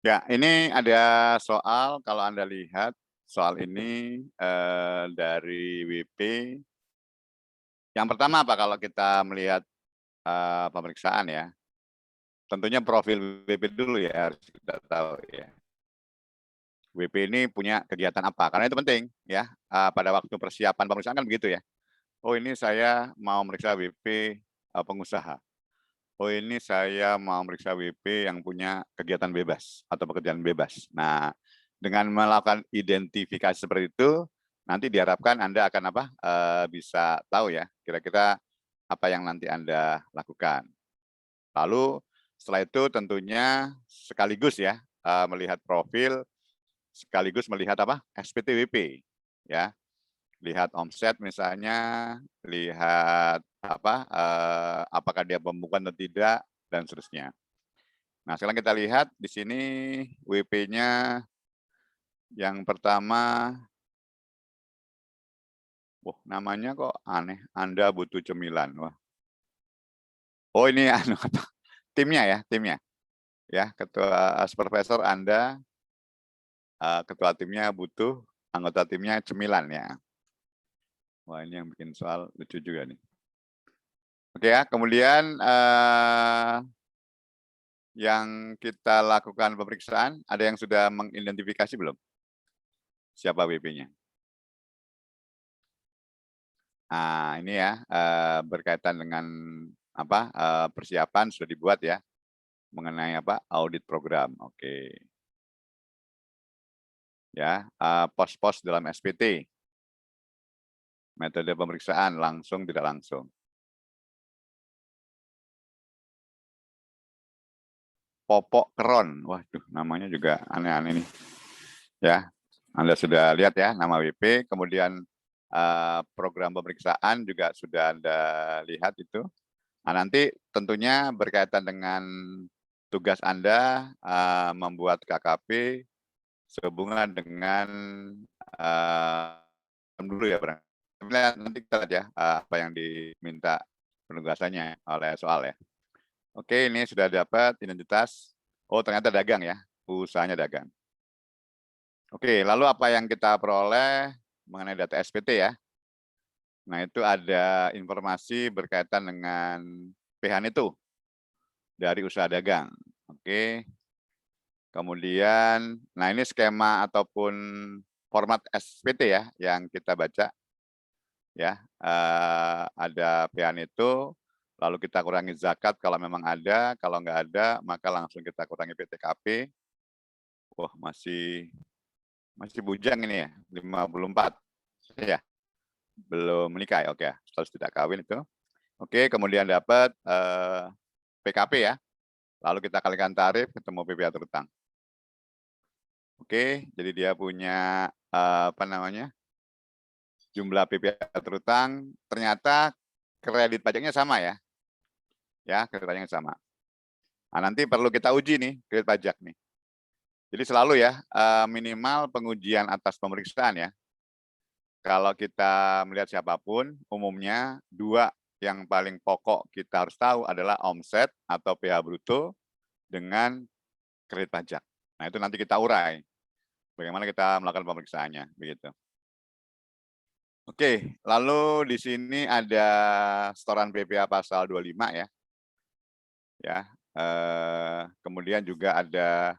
Ya, ini ada soal kalau Anda lihat soal ini dari WP. Yang pertama apa kalau kita melihat pemeriksaan ya, tentunya profil WP dulu ya harus kita tahu ya. WP ini punya kegiatan apa? Karena itu penting ya. Pada waktu persiapan pemeriksaan kan begitu ya. Oh ini saya mau meriksa WP pengusaha. Oh ini saya mau meriksa WP yang punya kegiatan bebas atau pekerjaan bebas. Nah, dengan melakukan identifikasi seperti itu, nanti diharapkan Anda akan bisa tahu ya kira-kira apa yang nanti Anda lakukan. Lalu setelah itu tentunya sekaligus ya melihat profil, sekaligus melihat SPTWP ya. Lihat omset misalnya, lihat apakah dia pembukuan atau tidak, dan seterusnya. Nah, sekarang kita lihat di sini WP-nya yang pertama, namanya kok aneh, Anda butuh cemilan. Wah. Oh ini timnya ya, timnya. Ya, ketua supervisor Anda, ketua timnya butuh, anggota timnya cemilan ya. Wah ini yang bikin soal lucu juga nih. Oke ya, kemudian yang kita lakukan pemeriksaan, ada yang sudah mengidentifikasi belum? Siapa WP-nya? Nah, ini ya berkaitan dengan persiapan sudah dibuat ya mengenai audit program. Oke. Ya, pos-pos dalam SPT. Metode pemeriksaan langsung tidak langsung. Popok keron. Waduh, namanya juga aneh-aneh nih. Ya, Anda sudah lihat ya nama WP, kemudian program pemeriksaan juga sudah Anda lihat itu. Nah, nanti tentunya berkaitan dengan tugas Anda membuat KKP sehubungan dengan dulu ya, nanti kita lihat ya apa yang diminta penugasannya oleh soal ya. Oke, ini sudah dapat identitas. Oh, ternyata dagang ya, usahanya dagang. Oke, lalu apa yang kita peroleh mengenai data SPT ya? Nah, itu ada informasi berkaitan dengan PH itu dari usaha dagang. Oke. Kemudian, nah ini skema ataupun format SPT ya yang kita baca. Ya, ada PH itu, lalu kita kurangi zakat kalau memang ada, kalau nggak ada maka langsung kita kurangi PTKP. Wah, masih bujang ini ya, 54. Ya, belum menikah ya, oke, status tidak kawin itu. Oke, kemudian dapat PKP ya, lalu kita kalikan tarif ketemu PPh terutang. Oke, jadi dia punya jumlah PPh terutang, ternyata kredit pajaknya sama ya. Ya, kredit pajaknya sama. Nah, nanti perlu kita uji nih kredit pajak nih. Jadi selalu ya minimal pengujian atas pemeriksaan ya. Kalau kita melihat siapapun, umumnya dua yang paling pokok kita harus tahu adalah omset atau PH bruto dengan kredit pajak. Nah, itu nanti kita urai. Bagaimana kita melakukan pemeriksaannya, begitu. Oke, lalu di sini ada setoran PPh pasal 25 ya. Ya, kemudian juga ada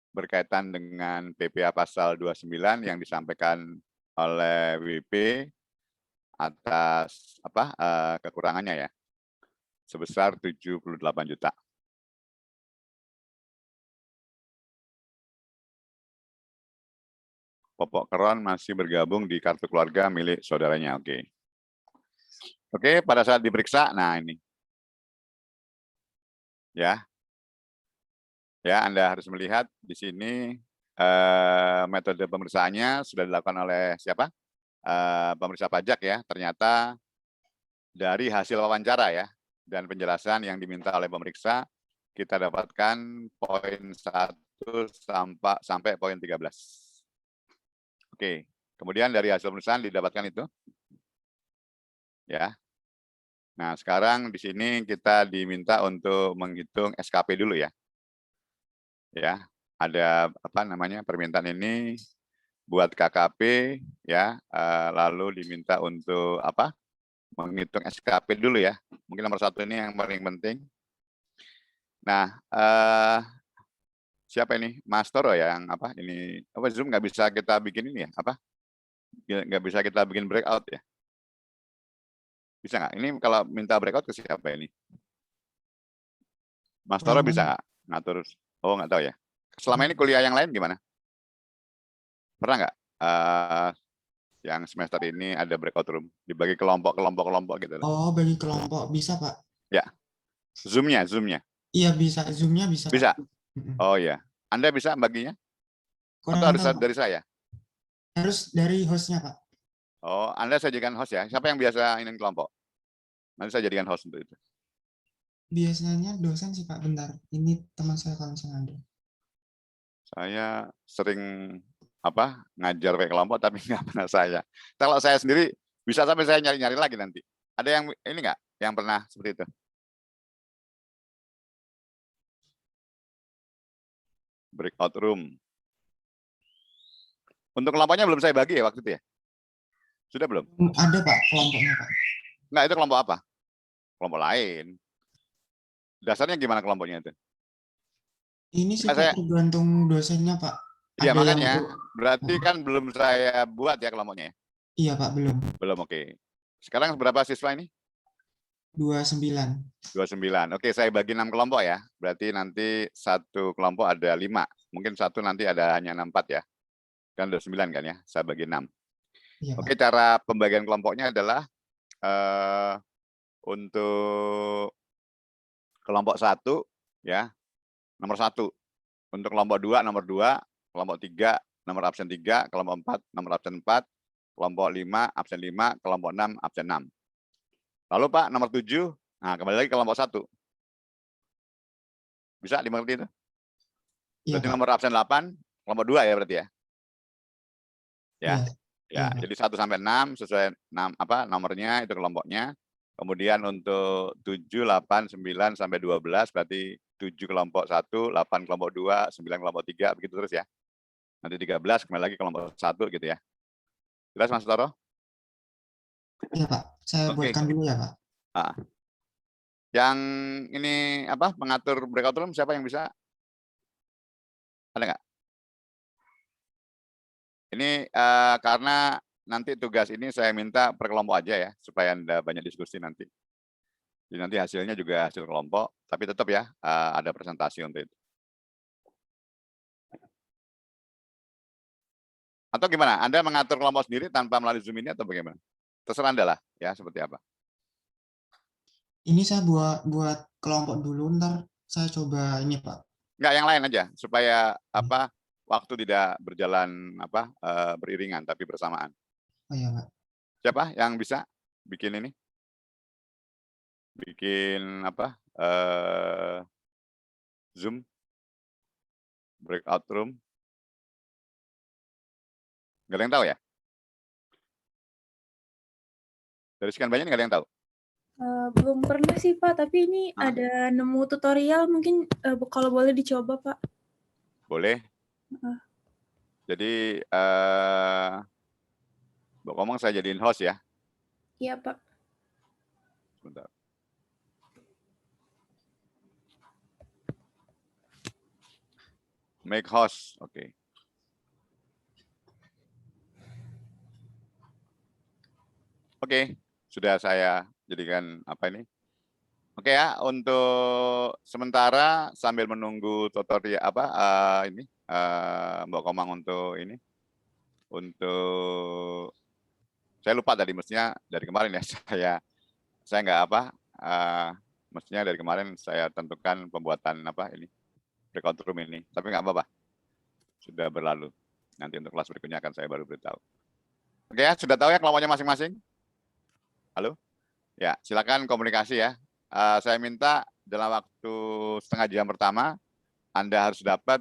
berkaitan dengan PPh pasal 29 yang disampaikan oleh WP atas kekurangannya ya, sebesar 78 juta. Popok keron masih bergabung di kartu keluarga milik saudaranya. Oke. Oke, pada saat diperiksa, nah ini. Ya. Ya, Anda harus melihat di sini metode pemeriksaannya sudah dilakukan oleh siapa? Pemeriksa pajak ya. Ternyata dari hasil wawancara ya dan penjelasan yang diminta oleh pemeriksa, kita dapatkan poin 1 sampai poin 13. Oke, kemudian dari hasil pemeriksaan didapatkan itu. Ya. Nah, sekarang di sini kita diminta untuk menghitung SKP dulu ya. ya. Ada apa namanya permintaan ini buat KKP ya, lalu diminta untuk apa? Menghitung SKP dulu ya. Mungkin nomor 1 ini yang paling penting. Nah, siapa ini? Mas Toro ya yang apa ini? Apa Zoom nggak bisa kita bikin ini ya? Apa? Nggak bisa kita bikin breakout ya? Bisa nggak? Ini kalau minta breakout ke siapa ini? Mas Toro bisa nggak ngatur? Oh nggak tahu ya. Selama ini kuliah yang lain gimana? Pernah nggak yang semester ini ada breakout room dibagi kelompok gitu? Oh, bagi kelompok bisa Pak? Ya, Zoom-nya. Iya bisa, Zoom-nya bisa Pak. Bisa. Oh ya, Anda bisa baginya? Atau Kurang harus tahu Pak. dari saya? Harus dari hostnya Pak. Oh, Anda saya jadikan host ya. Siapa yang biasa ingin kelompok? Nanti saya jadikan host untuk itu. Biasanya dosen sih Pak. Bentar, ini teman saya kalau misalnya ada. Saya sering apa ngajar pakai kelompok tapi nggak pernah saya. Kalau saya sendiri bisa sampai saya nyari-nyari lagi nanti. Ada yang ini nggak yang pernah seperti itu? Breakout room. Untuk kelompoknya belum saya bagi ya waktu itu ya? Sudah belum? Ada Pak kelompoknya Pak. Nggak, itu kelompok apa? Kelompok lain. Dasarnya gimana kelompoknya itu? Ini sih Nah, Pak tergantung dosennya Pak. iya Ada yang makanya, berarti kan belum saya buat ya kelompoknya ya? Iya Pak, belum. Belum, oke. Sekarang berapa siswa ini? 29. 29. Oke, saya bagi 6 kelompok ya. Berarti nanti satu kelompok ada 5. Mungkin satu nanti ada hanya 4 ya. Kan ada 9 kan ya, saya bagi 6. Iya, Oke, Pak. cara pembagian kelompoknya adalah untuk kelompok 1 ya, nomor 1. Untuk kelompok 2 nomor 2, kelompok 3 nomor absen 3, kelompok 4 nomor absen 4, kelompok 5 absen 5, kelompok 6 absen 6. Lalu Pak nomor 7, nah kembali lagi ke kelompok 1. Bisa dimengerti itu? Iya, Berarti Pak. nomor absen 8, kelompok 2 ya berarti ya? Ya. Iya, Ya, iya, Pak. jadi 1 sampai 6 sesuai nomornya itu kelompoknya. Kemudian untuk 7, 8, 9 sampai 12 berarti 7 kelompok 1, 8 kelompok 2, 9 kelompok 3 begitu terus ya. Nanti 13 kembali lagi kelompok 1 gitu ya. Jelas Mas Toro? Iya, Pak. Saya Oke. buatkan dulu ya, Pak. Nah, yang ini apa mengatur breakout room siapa yang bisa? Ada nggak? Ini karena nanti tugas ini saya minta per kelompok aja ya, supaya Anda banyak diskusi nanti. Jadi nanti hasilnya juga hasil kelompok, tapi tetap ya ada presentasi untuk itu. Atau gimana? Anda mengatur kelompok sendiri tanpa melalui Zoom ini atau bagaimana? Terserah Anda lah, ya seperti apa. Ini saya buat kelompok dulu, ntar saya coba ini, Pak. Enggak, yang lain aja, supaya apa waktu tidak berjalan apa beriringan tapi bersamaan. Oh iya, Pak. Siapa yang bisa bikin ini? Bikin apa? Zoom breakout room. Nggak ada yang tahu ya? Dari sekian banyak nggak ada yang tahu? Belum pernah sih Pak, tapi ini ada nemu tutorial mungkin kalau boleh dicoba Pak. Boleh. Jadi Mbak Komong saya jadiin host ya. Iya Pak. Sebentar. Make host, oke. Oke, sudah saya jadikan apa ini? Oke ya, untuk sementara sambil menunggu tutorial apa ini Mbak Komang untuk ini, untuk saya lupa tadi mestinya dari kemarin ya saya nggak apa, mestinya dari kemarin saya tentukan pembuatan apa ini breakout room ini, tapi nggak apa-apa, sudah berlalu. Nanti untuk kelas berikutnya akan saya baru beritahu. Oke ya, sudah tahu ya kelompoknya masing-masing? Halo? Ya, silakan komunikasi ya. Saya minta dalam waktu setengah jam pertama, Anda harus dapat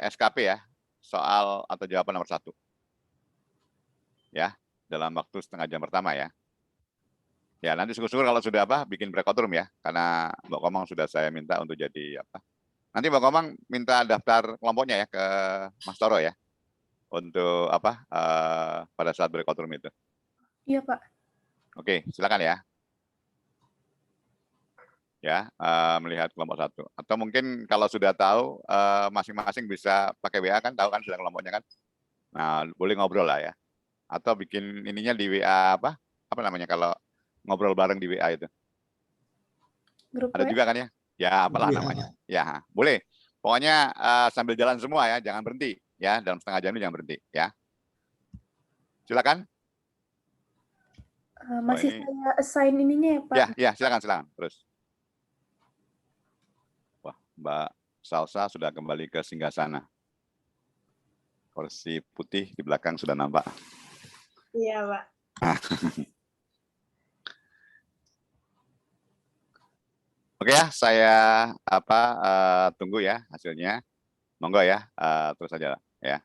SKP ya, soal atau jawaban nomor 1. Ya, dalam waktu setengah jam pertama ya. Ya, nanti syukur-syukur kalau sudah apa, bikin breakout room ya, karena Mbak Komang sudah saya minta untuk jadi apa, Nanti Bang Komang minta daftar kelompoknya ya ke Mas Toro ya, untuk apa, pada saat breakout room itu. Iya, Pak. Oke, silakan ya. Ya, melihat kelompok satu. Atau mungkin kalau sudah tahu, masing-masing bisa pakai WA kan, tahu kan sudah kelompoknya kan. Nah, boleh ngobrol lah ya. Atau bikin ininya di WA apa namanya kalau ngobrol bareng di WA itu. Grup Ada WA. juga kan ya? Ya, apalah WA, namanya. Pak. Ya, boleh. Pokoknya sambil jalan semua ya, jangan berhenti ya. Dalam setengah jam ini jangan berhenti ya. Silakan. Masih ini saya assign ininya ya, Pak. Ya, silakan. Terus. Wah, Mbak Salsa sudah kembali ke singgasana. Kursi putih di belakang sudah nampak. Iya, Pak. Oke ya, saya tunggu ya hasilnya. Monggo ya, terus saja ya.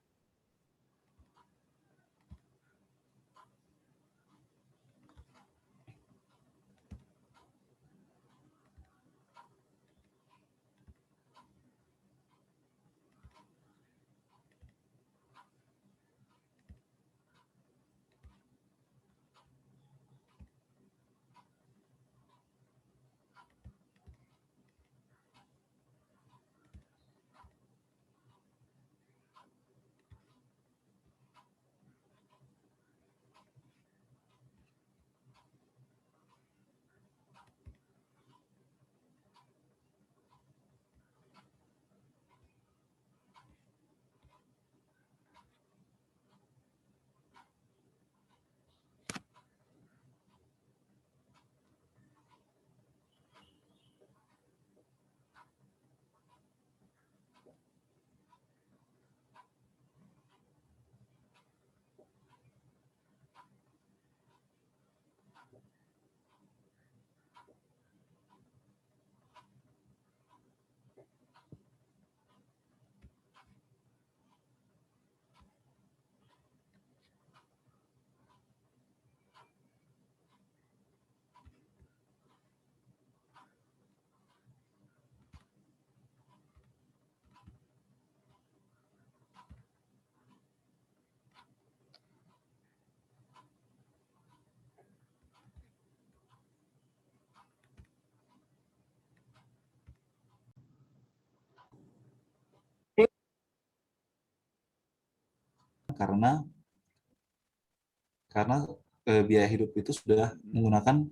Karena biaya hidup itu sudah menggunakan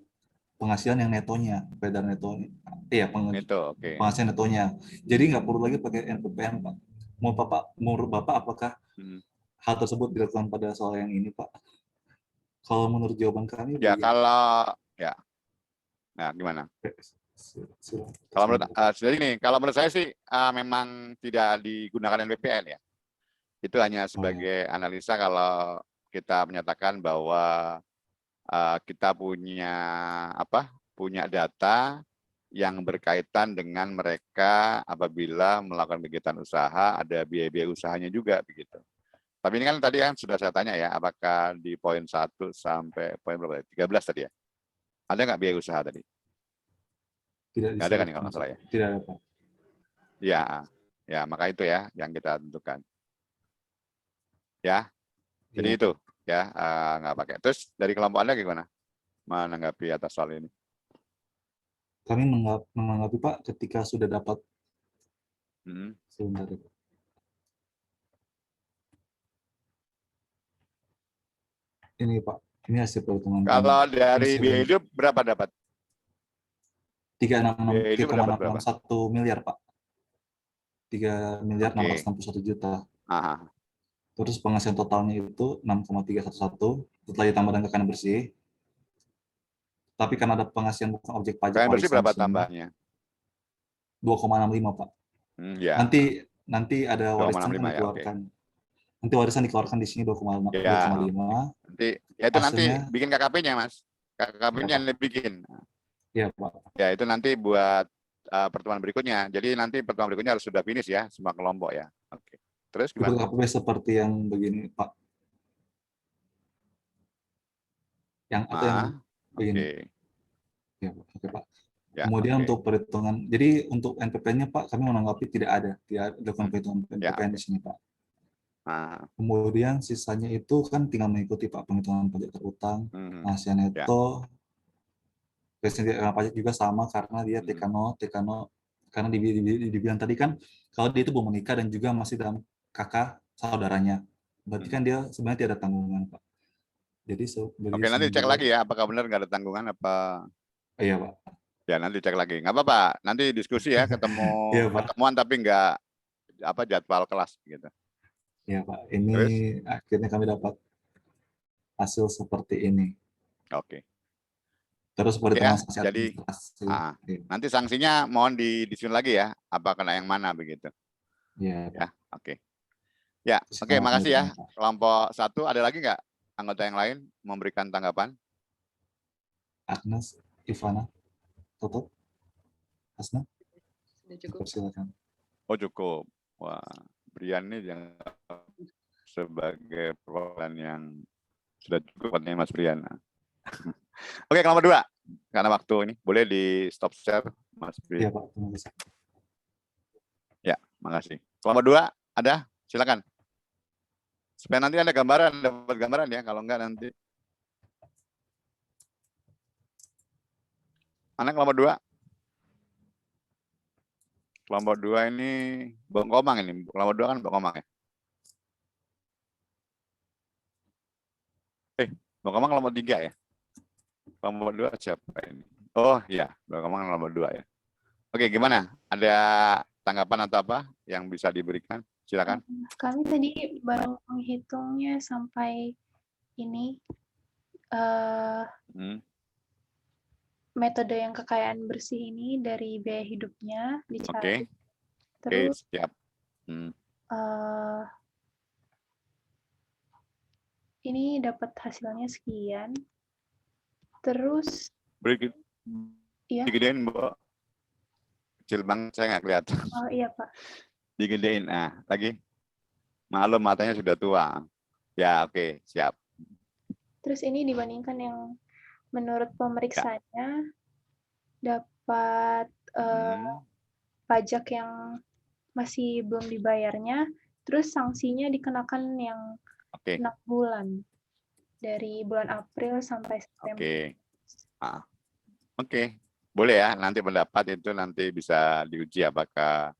penghasilan yang netonya, peredaran netonya, Itu oke. penghasilan netonya. Jadi nggak perlu lagi pakai NPPN, Pak. Menurut Bapak, apakah hal tersebut dilakukan pada soal yang ini, Pak? Kalau menurut jawaban kami, Ya kalau ya, nah gimana? Kalau menurut jadi ini, kalau menurut saya sih memang tidak digunakan NPPN ya. Itu hanya sebagai analisa kalau kita menyatakan bahwa kita punya data yang berkaitan dengan mereka apabila melakukan kegiatan usaha, ada biaya-biaya usahanya juga begitu. Tapi ini kan tadi kan sudah saya tanya ya, apakah di poin 1 sampai poin berapa? 13 tadi ya? Ada nggak biaya usaha tadi? Tidak Nggak ada kan kalau nggak salah ya? Tidak ada, Pak. Ya, maka itu ya yang kita tentukan. Ya, jadi Ya. itu ya nggak pakai. Terus dari kelompok Anda gimana menanggapi atas soal ini? Kami menanggapi, Pak, ketika sudah dapat sebentar, Pak. Ini, Pak, ini hasil perhitungan. Kalau dari biaya hidup berapa dapat? 3,661 miliar, Pak. 3.661 juta. Aha. Terus penghasilan totalnya itu 6,311 setelah ditambah dengan kekayaan bersih. Tapi karena ada penghasilan bukan objek pajak Kekayaan bersih berapa tambahnya? 2,65, Pak. Ya. Nanti ada warisan yang dikeluarkan. Nanti warisan dikeluarkan di sini 2,5. Nanti ya itu nanti bikin KKP-nya, Mas. KKP-nya yang dibikin. Iya, Pak. Ya, itu nanti buat pertemuan berikutnya. Jadi nanti pertemuan berikutnya harus sudah finish ya, semua kelompok ya. Oke. Terus gimana? KKP seperti yang begini, Pak. Yang atau yang begini. Oke. Ya, oke, Pak. Ya, Kemudian oke. untuk perhitungan, jadi untuk NPP-nya Pak, kami menanggapi tidak ada dilakukan perhitungan Ya, NPP oke. di sini Pak. Nah, Kemudian sisanya itu kan tinggal mengikuti Pak penghitungan pajak terutang, hasil ya. neto, presiden pajak juga sama karena dia TK0, karena dibilang tadi kan kalau dia itu belum menikah dan juga masih dalam kakak saudaranya, berarti kan dia sebenarnya tidak ada tanggungan Pak. Jadi Oke, nanti cek lagi ya, apakah benar nggak ada tanggungan apa? Iya Pak. Ya, nanti cek lagi. Nggak apa-apa, nanti diskusi ya, Iya Pak. ketemuan tapi nggak jadwal kelas gitu. Iya Pak. Ini Terus? akhirnya kami dapat hasil seperti ini. Oke. Terus perhitungan sanksi Jadi administrasi. nanti sanksinya mohon disusun lagi ya, apa kena yang mana begitu. Iya. Ya, oke. Ya, oke, makasih ya. Kelompok 1 ada lagi nggak anggota yang lain memberikan tanggapan? Agnes, Ivana, Toto, Hasna, Sudah cukup. silakan. Oh cukup. Wah, Brian ini yang sebagai perwakilan yang sudah cukup katanya Mas Brian. Oke, kelompok 2. Karena waktu ini boleh di stop share Mas Brian. Iya Pak, terima kasih. Ya, makasih. Kelompok 2 ada? Silakan. Supaya nanti ada gambaran, dapat gambaran ya. Kalau enggak nanti. Mana kelompok 2? Kelompok 2 ini Bongkomang ini. Kelompok 2 kan Bongkomang ya. Bongkomang kelompok 3 ya. Kelompok 2 siapa ini? Oh iya, Bongkomang kelompok 2 ya. Oke, gimana? Ada tanggapan atau apa yang bisa diberikan? Silakan. Kami tadi baru menghitungnya sampai ini metode yang kekayaan bersih ini dari biaya hidupnya dicari. Terus siap. Ini dapat hasilnya sekian. Terus ya. Digedein, Mbak. Kecil banget, saya nggak kelihatan. Oh iya, Pak. Digedein. Nah, lagi. Maklum, matanya sudah tua. Ya, oke, siap. Terus ini dibandingkan yang menurut pemeriksanya dapat pajak yang masih belum dibayarnya, terus sanksinya dikenakan yang 6 bulan dari bulan April sampai September. Oke. Boleh ya, nanti pendapat itu nanti bisa diuji apakah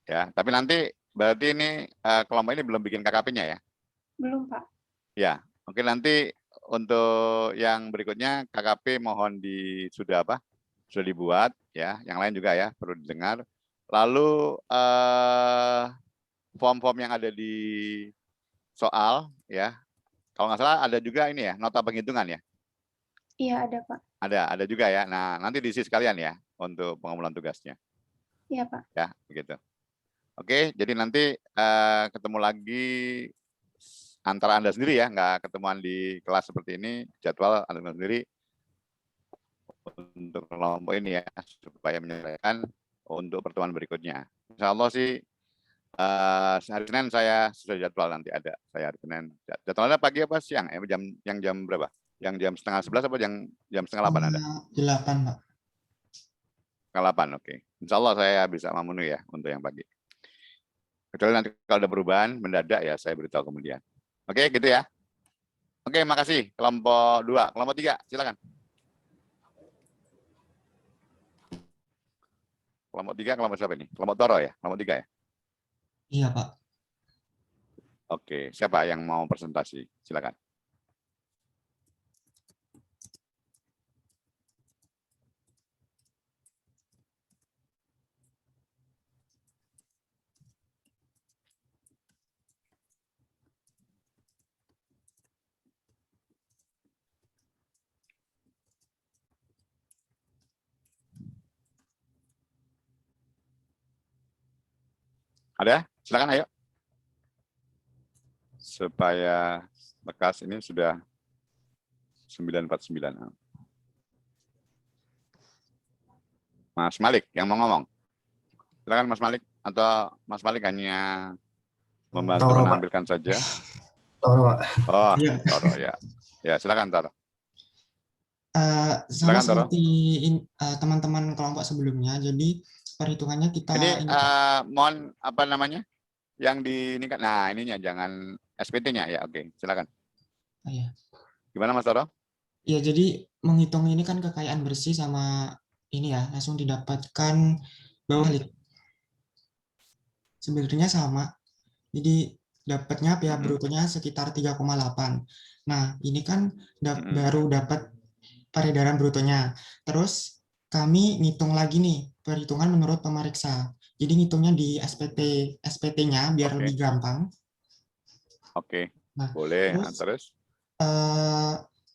ya, tapi nanti berarti ini kelompok ini belum bikin KKP-nya ya? Belum, Pak. Ya, oke, nanti untuk yang berikutnya KKP mohon sudah dibuat ya, yang lain juga ya perlu didengar. Lalu form-form yang ada di soal ya, kalau nggak salah ada juga ini ya, nota penghitungan ya? Iya, ada Pak. Ada juga ya. Nah, nanti diisi sekalian ya untuk pengumpulan tugasnya. Iya, Pak. Ya, begitu. Oke, jadi nanti ketemu lagi antara Anda sendiri ya, nggak ketemuan di kelas seperti ini, jadwal Anda sendiri untuk kelompok ini ya, supaya menyelesaikan untuk pertemuan berikutnya. Insya Allah sih hari Senin saya sudah jadwal nanti ada. Saya hari Senin. Jadwalnya pagi apa siang? Jam berapa? Yang jam 7:30 apa jam 7:30 ada? 8, Pak. 8, oke. Insya Allah saya bisa memenuhi ya untuk yang pagi. Kecuali nanti kalau ada perubahan mendadak ya saya beritahu kemudian. Oke, gitu ya. Oke, makasih. Kelompok 2, kelompok 3, silakan. Kelompok 3, kelompok siapa ini? Kelompok Toro ya? Kelompok 3 ya? Iya, Pak. Oke, siapa yang mau presentasi? Silakan. Ada? Silakan ayo. Supaya bekas ini sudah 9:49. Mas Malik yang mau ngomong. Silakan Mas Malik, atau Mas Malik hanya membantu menampilkan saja. Toro, Pak. Oh, Toro ya. Ya, silakan Toro. Sama Silakan, Toro. seperti teman-teman kelompok sebelumnya. Jadi perhitungannya kita Ini ini Pak. mohon apa namanya? Yang di ini kan. Nah, ininya jangan SPT-nya ya. Oke, silakan. Oh, ya. Gimana Mas Toro? Ya, jadi menghitung ini kan kekayaan bersih sama ini ya, langsung didapatkan bawah lit. Sebenarnya sama. Jadi dapatnya pH brutonya sekitar 3,8. Nah, ini kan baru dapat peredaran brutonya. Terus kami ngitung lagi nih, perhitungan menurut pemeriksa. Jadi ngitungnya di SPT-nya biar Oke. lebih gampang. Oke, Nah, boleh. terus Terus?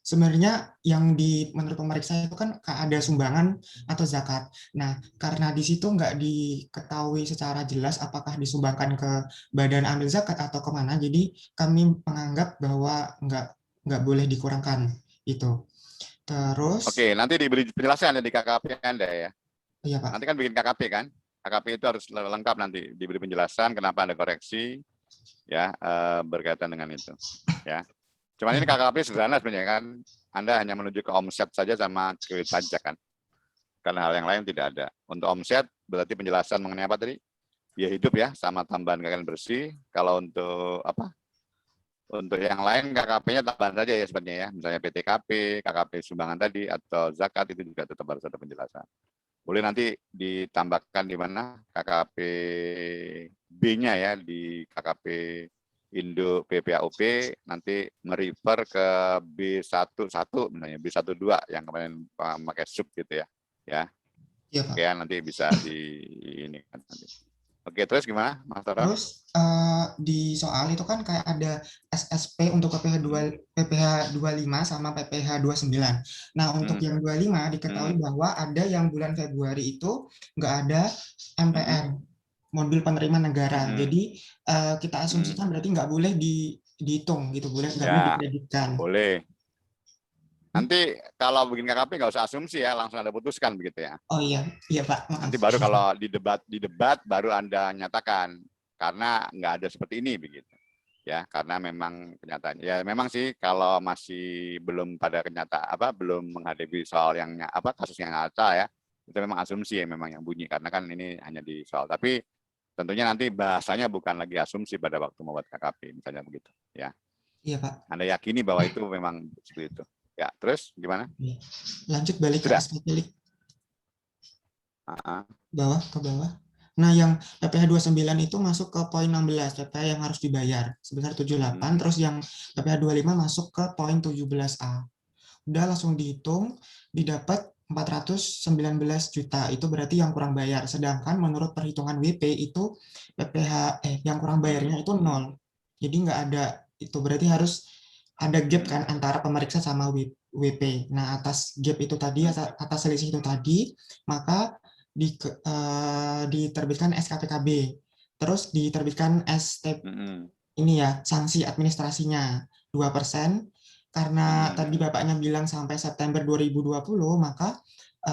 sebenarnya yang menurut pemeriksa itu kan ada sumbangan atau zakat. Nah, karena di situ nggak diketahui secara jelas apakah disumbangkan ke badan amil zakat atau kemana, jadi kami menganggap bahwa nggak boleh dikurangkan itu. Terus, Oke, nanti diberi penjelasan di KKP Anda ya. iya Pak. Nanti kan bikin KKP kan? KKP itu harus lengkap nanti diberi penjelasan kenapa ada koreksi ya berkaitan dengan itu ya. Cuman ini KKP sederhana sebenarnya kan. Anda hanya menuju ke omset saja sama kredit pajak kan. Karena hal yang lain tidak ada. Untuk omset berarti penjelasan mengenai apa tadi? Biaya hidup ya sama tambahan kekayaan bersih. Kalau untuk apa? Untuk yang lain KKP-nya tambahan saja ya sebenarnya ya. Misalnya PTKP, KKP sumbangan tadi atau zakat itu juga tetap harus ada penjelasan. Boleh nanti ditambahkan di mana KKP B-nya ya di KKP Indo PPAUP nanti merefer ke B11 misalnya B12 yang kemarin pakai sub gitu ya. Ya. Iya Pak. Oke, nanti bisa di ini nanti. Oke, terus gimana Mas Toro? Terus di soal itu kan kayak ada SSP untuk PPH 25 sama PPH 29. Nah, untuk yang 25 diketahui bahwa ada yang bulan Februari itu nggak ada MPN, mobil penerima negara. Jadi kita asumsikan berarti nggak boleh dihitung gitu, nggak boleh dikreditkan. Boleh. Nanti kalau bikin KKP nggak usah asumsi ya, langsung Anda putuskan begitu ya. Oh iya Pak. Maaf. Nanti baru kalau di debat baru Anda nyatakan karena nggak ada seperti ini begitu. Ya, karena memang kenyataannya ya memang sih kalau masih belum pada belum menghadapi soal yang kasus yang nyata ya, itu memang asumsi ya memang yang bunyi karena kan ini hanya di soal. Tapi tentunya nanti bahasanya bukan lagi asumsi pada waktu membuat KKP misalnya begitu ya. Iya Pak. Anda yakini bahwa itu memang seperti itu. Ya, terus gimana? Lanjut balik ke SPT bawah ke bawah. Nah, yang PPh 29 itu masuk ke poin 16, PPh yang harus dibayar sebesar 78, terus yang PPh 25 masuk ke poin 17A. Udah langsung dihitung, didapat 419 juta, itu berarti yang kurang bayar. Sedangkan menurut perhitungan WP itu PPh yang kurang bayarnya itu 0. Jadi nggak ada, itu berarti harus ada gap kan antara pemeriksa sama WP. Nah, atas gap itu tadi, atas selisih itu tadi, maka diterbitkan SKPKB, terus diterbitkan ST ini ya, sanksi administrasinya 2%. Karena tadi Bapaknya bilang sampai September 2020, maka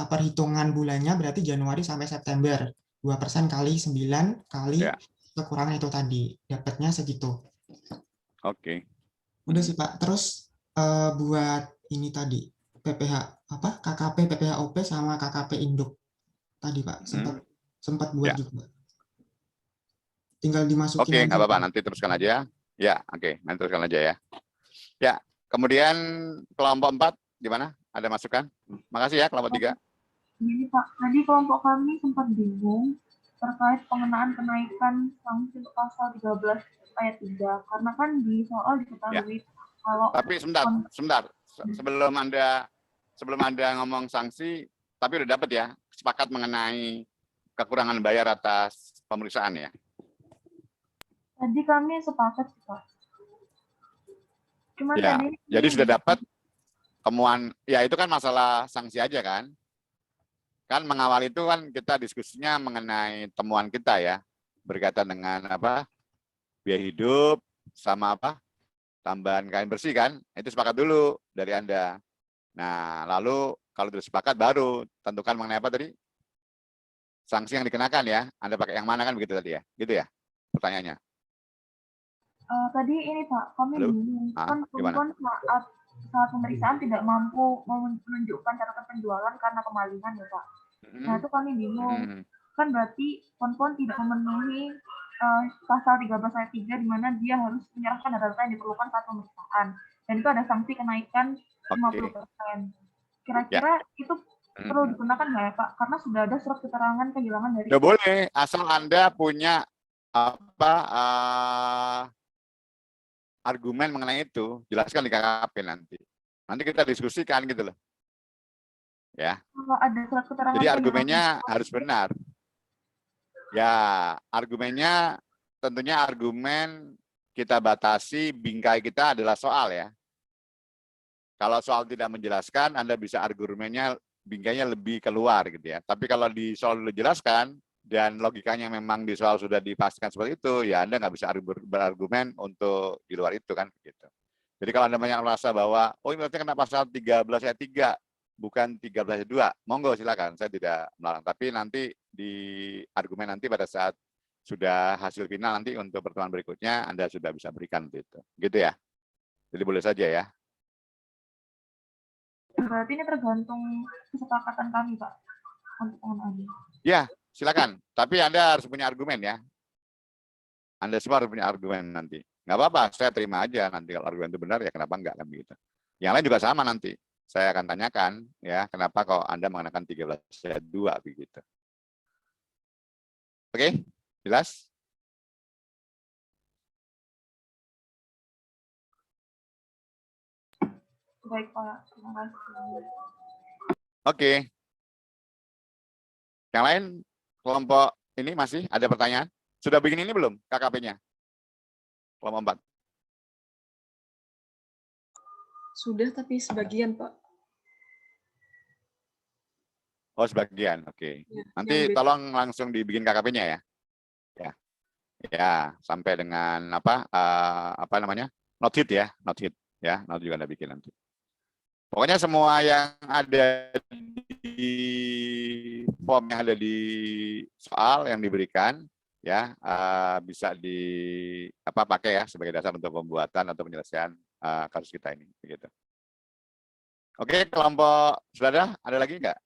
perhitungan bulannya berarti Januari sampai September. 2% kali 9 kali kekurangan itu tadi, dapatnya segitu. Oke. Udah sih Pak. Terus buat ini tadi PPh KKP PPHOP sama KKP Induk tadi Pak sempat buat juga. Tinggal dimasukin. Oke, nggak apa-apa, nanti teruskan aja. Ya, oke, nanti teruskan aja ya. Ya, kemudian kelompok 4 gimana? Ada masukan? Makasih ya kelompok 3. Jadi Pak, tadi kelompok kami sempat bingung terkait pengenaan kenaikan sanksi untuk pasal 13 ayat 3 karena kan di soal diketahui kalau tapi sebentar. Sebelum Anda ngomong sanksi, tapi udah dapat ya sepakat mengenai kekurangan bayar atas pemeriksaan ya. Tadi kami sepakat Pak. Cuma ya, tadi jadi sudah dapat temuan, ya itu kan masalah sanksi aja kan. Kan mengawal itu kan kita diskusinya mengenai temuan kita ya, berkaitan dengan biaya hidup sama tambahan kain bersih kan, itu sepakat dulu dari Anda. Nah, lalu kalau sudah sepakat baru tentukan mengenai apa tadi? Sanksi yang dikenakan ya, Anda pakai yang mana kan begitu tadi ya, gitu ya pertanyaannya. Tadi ini Pak, kami bingung kan perempuan saat saat pemeriksaan tidak mampu menunjukkan catatan penjualan karena kemalingan ya Pak. Nah itu kami bingung. Kan berarti PON tidak memenuhi pasal 13 ayat 3 di mana dia harus menyerahkan data-data yang diperlukan saat pemeriksaan. Dan itu ada sanksi kenaikan 50%. Kira-kira itu perlu digunakan nggak ya Pak? Karena sudah ada surat keterangan kehilangan dari. Ya boleh, asal Anda punya argumen mengenai itu, jelaskan di KKP nanti. Nanti kita diskusikan gitu loh. Ya. Kalau ada surat keterangan. Jadi argumennya harus benar. Ya, argumennya tentunya argumen kita batasi bingkai kita adalah soal ya. Kalau soal tidak menjelaskan, Anda bisa argumennya bingkainya lebih keluar gitu ya. Tapi kalau di soal dijelaskan dan logikanya memang di soal sudah dipastikan seperti itu, ya Anda nggak bisa berargumen untuk di luar itu kan gitu. Jadi kalau Anda banyak merasa bahwa oh ini berarti kena pasal 13 ayat 3 bukan 13 ayat 2, monggo silakan, saya tidak melarang. Tapi nanti di argumen nanti pada saat sudah hasil final nanti untuk pertemuan berikutnya Anda sudah bisa berikan gitu. Gitu ya. Jadi boleh saja ya. Berarti ini tergantung kesepakatan kami, Pak, untuk pengunaannya. Ya, silakan. Tapi Anda harus punya argumen ya. Anda semua harus punya argumen nanti. Nggak apa-apa, saya terima aja nanti kalau argumen itu benar ya kenapa enggak kan begitu. Yang lain juga sama nanti. Saya akan tanyakan ya kenapa kok Anda mengenakan 13 ayat 2 begitu. Oke, jelas? Baik, Pak. Terima kasih. Oke. Yang lain, kelompok ini masih ada pertanyaan? Sudah bikin ini belum KKP-nya? Kelompok 4. Sudah, tapi sebagian, Pak. Oh, sebagian. Oke. Ya, Nanti tolong langsung dibikin KKP-nya ya. Ya. Ya, sampai dengan apa namanya? Not hit ya, not hit ya. Not juga Anda bikin nanti. Pokoknya semua yang ada di form yang ada di soal yang diberikan ya bisa pakai ya sebagai dasar untuk pembuatan atau penyelesaian kasus kita ini begitu. Oke, kelompok saudara ada lagi enggak?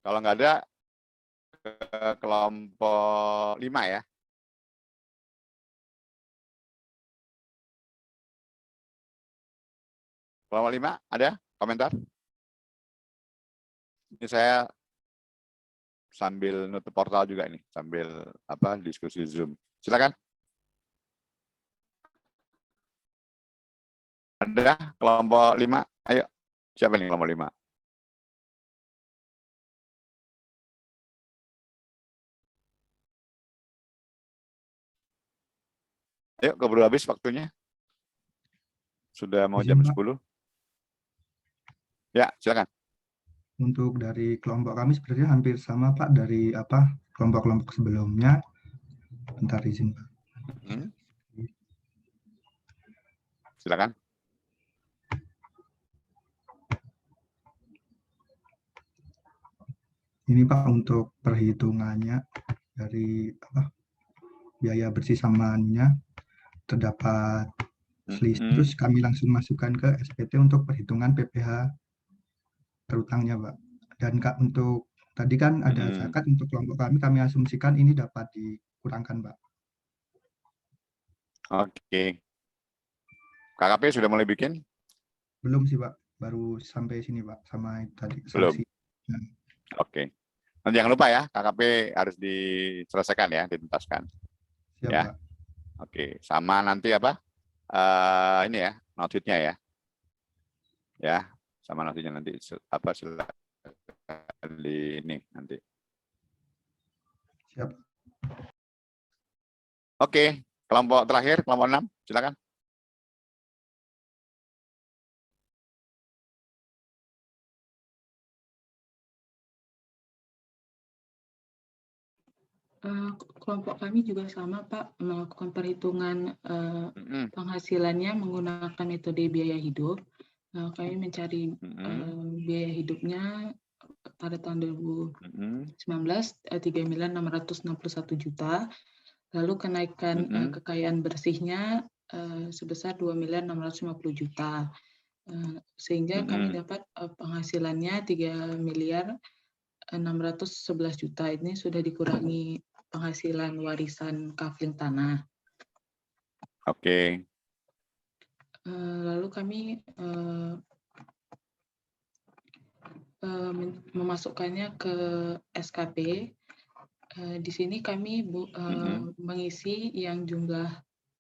Kalau enggak ada ke kelompok 5 ya. Kelompok 5 ada komentar? Ini saya sambil nutup portal juga ini, sambil diskusi Zoom. Silakan. Ada kelompok 5? Ayo. Siapa nih kelompok 5? Ayo, keburu habis waktunya. Sudah mau jam 10. Ya, silakan. Untuk dari kelompok kami sebenarnya hampir sama Pak dari kelompok-kelompok sebelumnya. Bentar izin Pak. Silakan. Ini Pak untuk perhitungannya dari biaya bersih samannya terdapat selisih, terus kami langsung masukkan ke SPT untuk perhitungan PPh terutangnya Pak. Dan Kak untuk tadi kan ada zakat untuk kelompok kami asumsikan ini dapat dikurangkan Pak. Oke. KKP sudah mulai bikin? Belum sih Pak, baru sampai sini Pak sama tadi. Belum. Nah. Oke. Dan jangan lupa ya, KKP harus diselesaikan ya, dituntaskan. Siap, ya. Pak. Oke, sama nanti ini ya, note-nya ya. Ya, sama note-nya nanti silakan di ini nanti. Siap. Oke, kelompok terakhir, kelompok 6, silakan. Kelompok kami juga sama, Pak, melakukan perhitungan penghasilannya menggunakan metode biaya hidup. Kami mencari biaya hidupnya pada tahun 2019 3.661 juta. Lalu kenaikan kekayaan bersihnya sebesar 2.650.000.000. Sehingga kami dapat penghasilannya 3.611.000.000. Ini sudah dikurangi penghasilan warisan kafling tanah. Oke. Lalu kami memasukkannya ke SKP. Di sini kami mengisi yang jumlah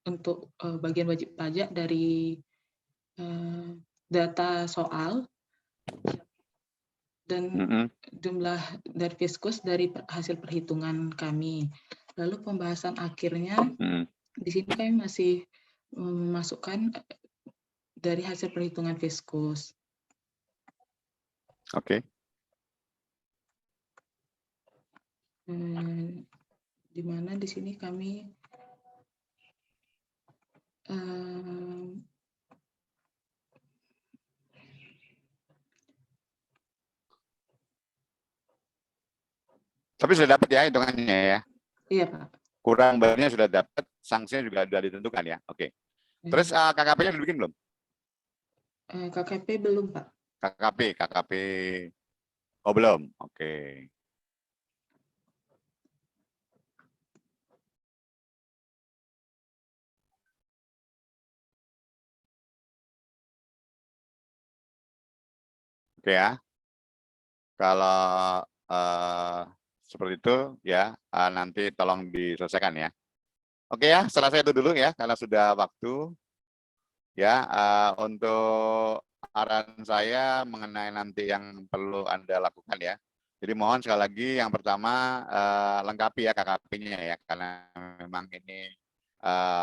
untuk bagian wajib pajak dari data soal dan jumlah dari Fiskus dari hasil perhitungan kami. Lalu pembahasan akhirnya di sini kami masih memasukkan dari hasil perhitungan Fiskus. Oke. Di mana di sini kami tapi sudah dapat ya hitungannya ya? Iya, Pak. Kurang bayarnya sudah dapat, sanksinya juga sudah ditentukan ya? Oke. Terus KKP-nya udah bikin belum? KKP belum, Pak. KKP. Oh, belum. Oke. Oke ya. Kalau seperti itu ya, nanti tolong diselesaikan ya. Oke ya, selesai itu dulu ya, karena sudah waktu. Ya, untuk arahan saya mengenai nanti yang perlu Anda lakukan ya. Jadi mohon sekali lagi yang pertama lengkapi ya KKP-nya ya, karena memang ini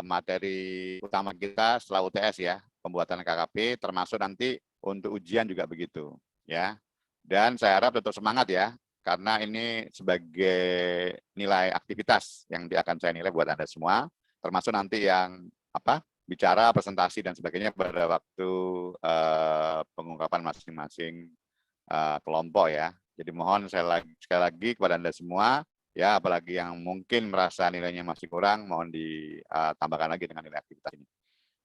materi utama kita setelah UTS ya, pembuatan KKP, termasuk nanti untuk ujian juga begitu ya. Dan saya harap tetap semangat ya, karena ini sebagai nilai aktivitas yang akan saya nilai buat Anda semua, termasuk nanti yang bicara, presentasi dan sebagainya pada waktu pengungkapan masing-masing kelompok ya. Jadi mohon sekali lagi kepada Anda semua ya, apalagi yang mungkin merasa nilainya masih kurang, mohon ditambahkan lagi dengan nilai aktivitas ini.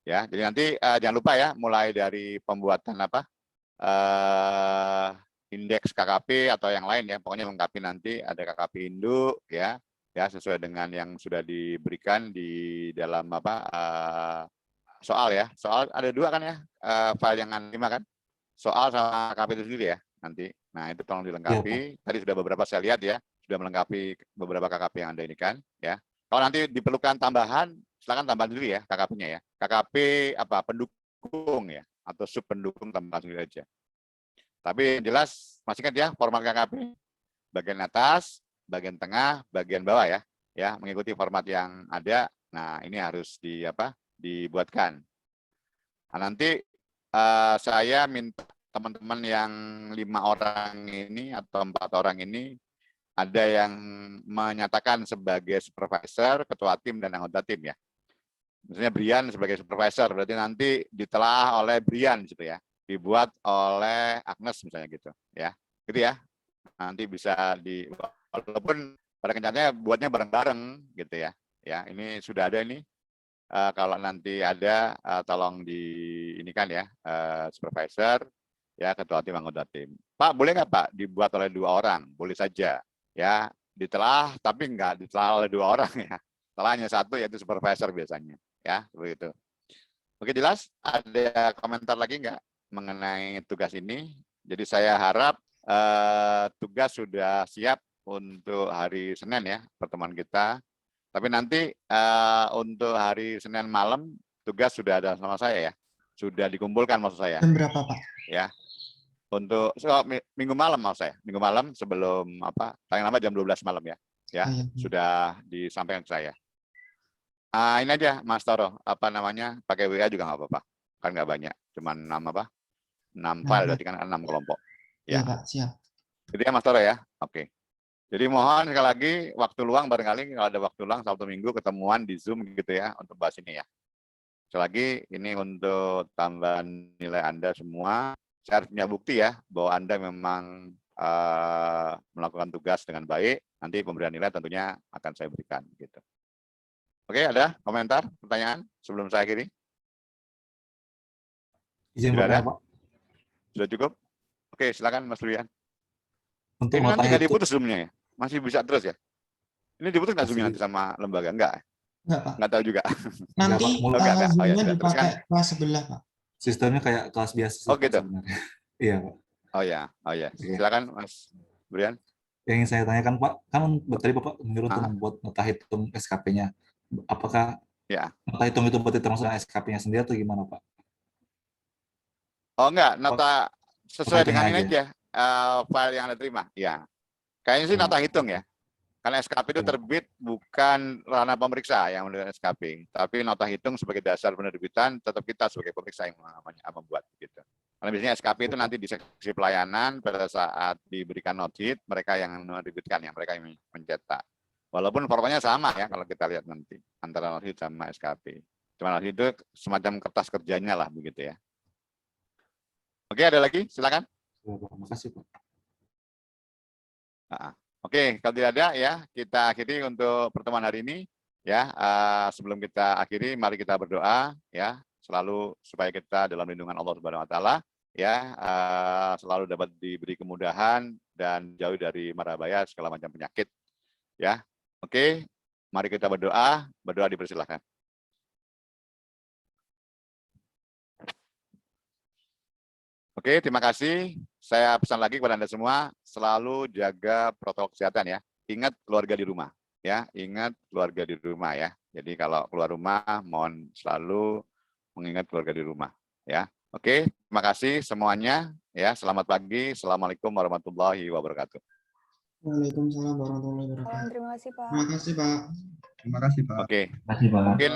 Ya, jadi nanti jangan lupa ya, mulai dari pembuatan indeks KKP atau yang lain ya, pokoknya lengkapi nanti ada KKP induk ya, sesuai dengan yang sudah diberikan di dalam soal ya. Soal ada 2 kan ya, file yang 5 kan, soal sama KKP itu sendiri ya nanti. Nah itu tolong dilengkapi. Ya, tadi sudah beberapa saya lihat ya, sudah melengkapi beberapa KKP yang Anda ini kan ya. Kalau nanti diperlukan tambahan, silakan tambah dulu ya KKP-nya ya. KKP pendukung ya, atau sub pendukung tambah sendiri aja. Tapi yang jelas masih ingat ya, format KKP bagian atas, bagian tengah, bagian bawah ya, mengikuti format yang ada. Nah ini harus dibuatkan. Nah, nanti saya minta teman-teman yang 5 orang ini atau 4 orang ini ada yang menyatakan sebagai supervisor, ketua tim dan anggota tim ya. Misalnya Brian sebagai supervisor, berarti nanti ditelaah oleh Brian gitu ya, dibuat oleh Agnes misalnya gitu ya. Gitu ya. Nanti bisa walaupun pada kenyataannya buatnya bareng-bareng gitu ya. Ya, ini sudah ada ini. Kalau nanti ada tolong ini kan ya, supervisor ya, ketua tim, anggota tim. Pak, boleh nggak Pak dibuat oleh 2 orang? Boleh saja ya, ditelah tapi nggak ditelah oleh 2 orang ya. Telahnya 1 yaitu supervisor biasanya ya, seperti itu. Oke, jelas? Ada komentar lagi nggak mengenai tugas ini? Jadi saya harap tugas sudah siap untuk hari Senin ya, pertemuan kita. Tapi nanti untuk hari Senin malam tugas sudah ada sama saya ya, sudah dikumpulkan maksud saya. Jam berapa Pak? Ya, untuk minggu malam maksud saya, minggu malam sebelum paling lambat jam 12 malam ya, sudah disampaikan ke saya. Ini aja Mas Toro, pakai WA juga nggak apa-apa, kan nggak banyak, cuma 6 file, berarti kan 6 kelompok. Ya Pak, siap. Jadi ya Mas Toro ya, oke. Jadi mohon sekali lagi waktu luang, barangkali kalau ada waktu luang Sabtu Minggu ketemuan di Zoom gitu ya untuk bahas ini ya. Sekali lagi ini untuk tambahan nilai Anda semua. Saya harus punya bukti ya bahwa Anda memang melakukan tugas dengan baik. Nanti pemberian nilai tentunya akan saya berikan gitu. Oke, ada komentar, pertanyaan sebelum saya akhiri? Izin Tidak ada? bertanya, Pak. Sudah cukup? Oke, silakan Mas Luian. Untuk Ini nota nanti nggak hitung, diputus Zoom-nya ya? Masih bisa terus ya? Ini diputus nggak Zoom-nya nanti masih sama lembaga? Enggak, Enggak, Pak. nggak tahu juga. Nanti Pak. Oh, enggak. Oh ya, Zoom-nya sudah. Teruskan. dipakai kelas sebelah, Pak. sistemnya kayak kelas biasa sih, Oh Pak, gitu. sebenarnya. Iya, Pak. Oh ya. Iya. Silakan Mas Brian. Yang ingin saya tanyakan, Pak, kan tadi Bapak menyuruh untuk Ah. membuat nota hitung SKP-nya. Apakah Ya. nota hitung itu berarti termasuk dengan SKP-nya sendiri atau gimana, Pak? Oh enggak, nota sesuai hitungnya dengan ini aja. aja, file yang Anda terima. Ya. Kayaknya sih nota hitung ya. Karena SKP itu Ya. terbit bukan ranah pemeriksa yang menerbitkan SKP, tapi nota hitung sebagai dasar penerbitan tetap kita sebagai pemeriksa yang membuat gitu. Karena biasanya SKP itu nanti di seksi pelayanan pada saat diberikan notit, mereka yang menerbitkan, yang mereka yang mencetak. Walaupun formatnya sama ya kalau kita lihat nanti antara notit sama SKP. Cuma notit itu semacam kertas kerjanya lah begitu ya. Oke, ada lagi? Silakan. Terima kasih, Pak. Oke, kalau tidak ada ya, kita akhiri untuk pertemuan hari ini ya. Sebelum kita akhiri, mari kita berdoa ya, selalu supaya kita dalam lindungan Allah Subhanahu Wa Taala ya, selalu dapat diberi kemudahan dan jauh dari mara bahaya segala macam penyakit ya. Oke, mari kita berdoa dipersilahkan. Oke, terima kasih. Saya pesan lagi kepada Anda semua, selalu jaga protokol kesehatan ya. Ingat keluarga di rumah ya, ingat keluarga di rumah ya. Jadi kalau keluar rumah, mohon selalu mengingat keluarga di rumah ya. Oke, terima kasih semuanya ya. Selamat pagi. Assalamualaikum warahmatullahi wabarakatuh. Waalaikumsalam warahmatullahi wabarakatuh. Terima kasih, Pak. Terima kasih, Pak. Terima kasih, Pak. Oke, Terima kasih, Pak. mungkin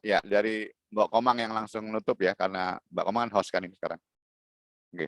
ya dari Mbak Komang yang langsung menutup ya, karena Mbak Komang kan host kan ini sekarang. Oke.